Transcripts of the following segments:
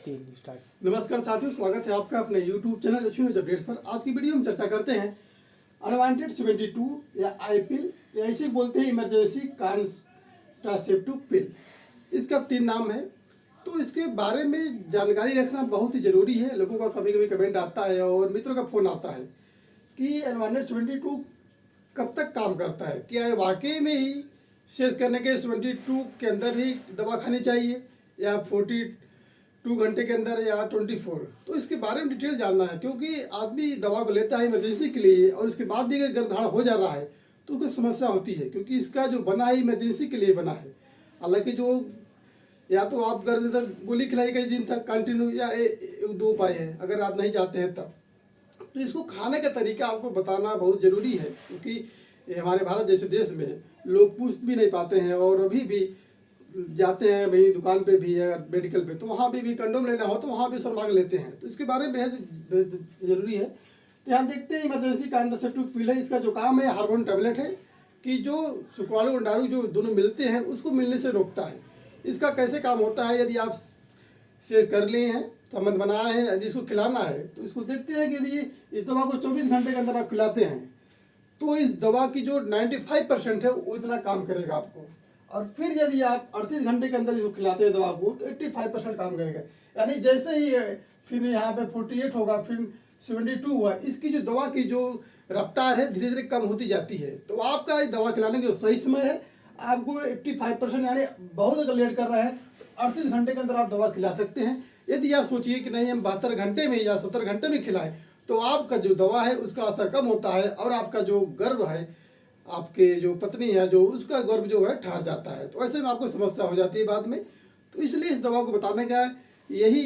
3 start. नमस्कार साथियों, स्वागत है आपका अपने YouTube चैनल अच्छी न्यूज अपडेट्स पर। आज की वीडियो में चर्चा करते हैं अनवांटेड 72 या आईपिल या इसे बोलते हैं इमरजेंसी कॉन्ट्रासेप्टिव पिल। इसका 3 नाम है। तो इसके बारे में जानकारी रखना बहुत ही ज़रूरी है। लोगों का कभी कभी कमेंट आता है और मित्रों का फ़ोन आता है कि अनवांटेड 72 कब तक काम करता है, क्या ये वाकई में ही शेष करने के 72 के अंदर ही दवा खानी चाहिए या 42 घंटे के अंदर या 24। तो इसके बारे में डिटेल जानना है, क्योंकि आदमी दवा को लेता है इमरजेंसी के लिए और उसके बाद भी अगर गर्भधारण हो जा रहा है तो उसको समस्या होती है, क्योंकि इसका जो बना है इमरजेंसी के लिए बना है। हालांकि जो या तो आप गर्भ तक गोली खिलाई कई दिन तक कंटिन्यू या 2 उपाय है अगर आप नहीं चाहते हैं तब। तो इसको खाने का तरीका आपको बताना बहुत ज़रूरी है, क्योंकि हमारे भारत जैसे देश में लोग पूछ भी नहीं पाते हैं और अभी भी जाते हैं भाई दुकान पे भी या मेडिकल पे, तो वहाँ भी कंडोम लेना हो तो वहाँ भी सर मांग लेते हैं। तो इसके बारे में बेहद ज़रूरी है। तो यहाँ देखते हैं इमरजेंसी कॉन्ट्रासेप्टिव पिल है। इसका जो काम है हार्मोन टैबलेट है कि जो शुक्राणु अंडाणु जो दोनों मिलते हैं उसको मिलने से रोकता है। इसका कैसे काम होता है, यदि आप से कर लिए हैं संबंध बनाया है, यदि इसको खिलाना है तो इसको देखते हैं कि यदि इस दवा को 24 घंटे के अंदर आप खिलाते हैं तो इस दवा की जो 95% है वो इतना काम करेगा आपको। और फिर यदि आप 38 घंटे के अंदर इसको खिलाते हैं दवा को तो 85% काम करेगा। यानी जैसे ही फिर यहाँ पे 48 होगा, फिर 72 हुआ, इसकी जो दवा की जो रफ्तार है धीरे धीरे कम होती जाती है। तो आपका इस दवा खिलाने का जो सही समय है आपको 85%, यानी बहुत अगर लेट कर रहा है 38 घंटे के अंदर आप दवा खिला सकते हैं। यदि आप सोचिए कि नहीं हम 72 घंटे में या 70 घंटे में खिलाएं तो आपका जो दवा है उसका असर कम होता है और आपका जो गर्भ है, आपके जो पत्नी है जो उसका गर्भ जो है ठहर जाता है। तो ऐसे में आपको समस्या हो जाती है बाद में। तो इसलिए इस दवा को बताने का यही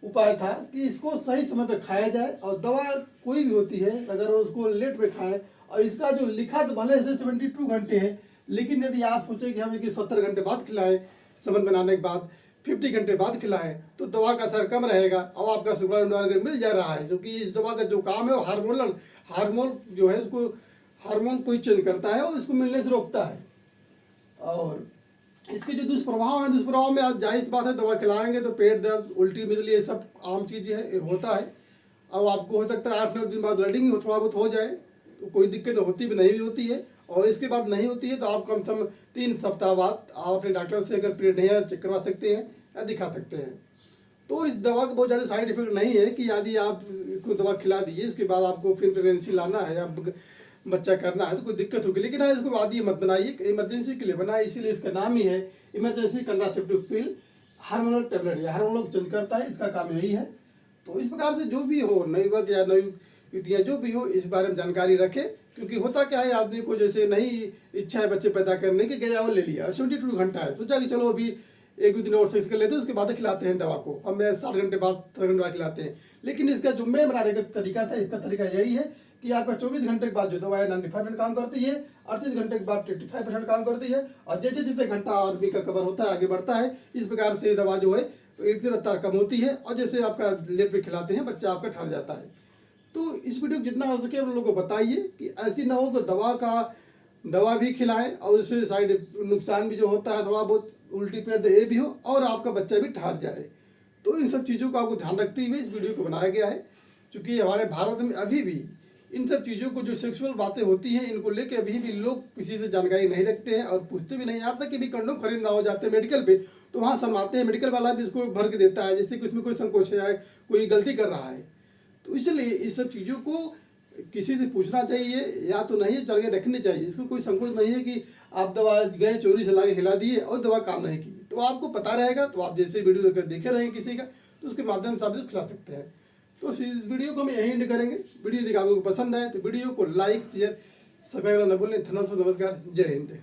उपाय था कि इसको सही समय पे खाया जाए। और दवा कोई भी होती है अगर उसको लेट में खाएं, और इसका जो लिखा तो भले से 72 घंटे है, लेकिन यदि आप सोचें कि हम 70 घंटे बाद खिलाएं, संबंध बनाने के बाद 50 घंटे बाद खिलाएं तो दवा का असर कम रहेगा और आपका शुक्राणु अगर मिल जा रहा है, क्योंकि इस दवा का जो काम है वो हार्मोन जो है उसको हार्मोन कोई चेंज करता है और इसको मिलने से रोकता है। और इसके जो दुष्प्रभाव में आज जाहिर बात है दवा खिलाएंगे तो पेट दर्द, उल्टी, मिदली, ये सब आम चीज़ है, होता है। अब आपको हो सकता है 8-9 दिन बाद ब्लीडिंग थोड़ा बहुत हो जाए, तो कोई दिक्कत होती भी नहीं भी होती है। और इसके बाद नहीं होती है तो आप कम से कम 3 सप्ताह बाद आप अपने डॉक्टर से अगर पीरियड नहीं चेक करवा सकते हैं या दिखा सकते हैं। तो इस दवा का बहुत ज़्यादा साइड इफेक्ट नहीं है कि यदि आप इसको दवा खिला दीजिए इसके बाद आपको फिर प्रेगनेंसी लाना है या बच्चा करना है तो कोई दिक्कत होगी, लेकिन हाँ इसको आदि मत बनाइए, इमरजेंसी के लिए बना है, इसीलिए इसका नाम ही है इमरजेंसी कॉन्ट्रासेप्टिव पिल। हार्मोनल टैबलेट या हार्मोन को चेंज करता है, इसका काम यही है। तो इस प्रकार से जो भी हो, नवयुवक या नवयुवतियाँ जो भी हो, इस बारे में जानकारी रखें। क्योंकि होता क्या है, आदमी को जैसे नहीं इच्छा है बच्चे पैदा करने की, गया और ले लिया, 72 घंटा है, सोचा कि चलो अभी 1-2 दिन और सेक्स कर लेते हैं उसके बाद खिलाते हैं दवा को, अब मैं 60 घंटे बाद 70 घंटे बाद खिलाते हैं। लेकिन इसका जो मैं बनाने का तरीका था, इसका तरीका यही है कि आपका 24 घंटे के बाद जो दवा है 95% काम करती है, 38 घंटे के बाद 85% काम करती है, और जैसे जैसे घंटा आदमी का कवर होता है आगे बढ़ता है, इस प्रकार से दवा जो है एक रफ्तार कम होती है और जैसे आपका लेट पे खिलाते हैं बच्चा आपका ठहर जाता है। तो इस वीडियो को जितना हो सके आप लोगों को बताइए कि ऐसी ना हो कि दवा भी खिलाएं और उससे साइड नुकसान भी जो होता है थोड़ा बहुत उल्टी पेट ये भी हो और आपका बच्चा भी ठहर जाए। तो इन सब चीज़ों का आपको ध्यान रखते हुए इस वीडियो को बनाया गया है, क्योंकि हमारे भारत में अभी भी इन सब चीज़ों को जो सेक्सुअल बातें होती हैं इनको लेके अभी भी लोग किसी से जानकारी नहीं रखते हैं और पूछते भी नहीं। यहाँ तक कि भी कंडोम खरीदना हो जाते हैं मेडिकल पे तो वहाँ शर्माते हैं, मेडिकल वाला भी इसको भर के देता है जैसे कि उसमें कोई संकोच है, कोई गलती कर रहा है। तो इसलिए इस सब चीज़ों को किसी से पूछना चाहिए या तो नहीं चल के रखनी चाहिए। इसमें कोई संकोच नहीं है कि आप दवा गए चोरी से ला के खिला दिए और दवा काम नहीं की, तो आपको पता रहेगा। तो आप जैसे वीडियो देखे रहेंगे किसी का तो उसके माध्यम से आप इसको खिला सकते हैं। तो इस वीडियो को हम यहीं एंड करेंगे। वीडियो यदि आपको पसंद आए तो वीडियो को लाइक शेयर सब्सक्राइब करना न भूलें। धन्यवाद, नमस्कार, जय हिंद।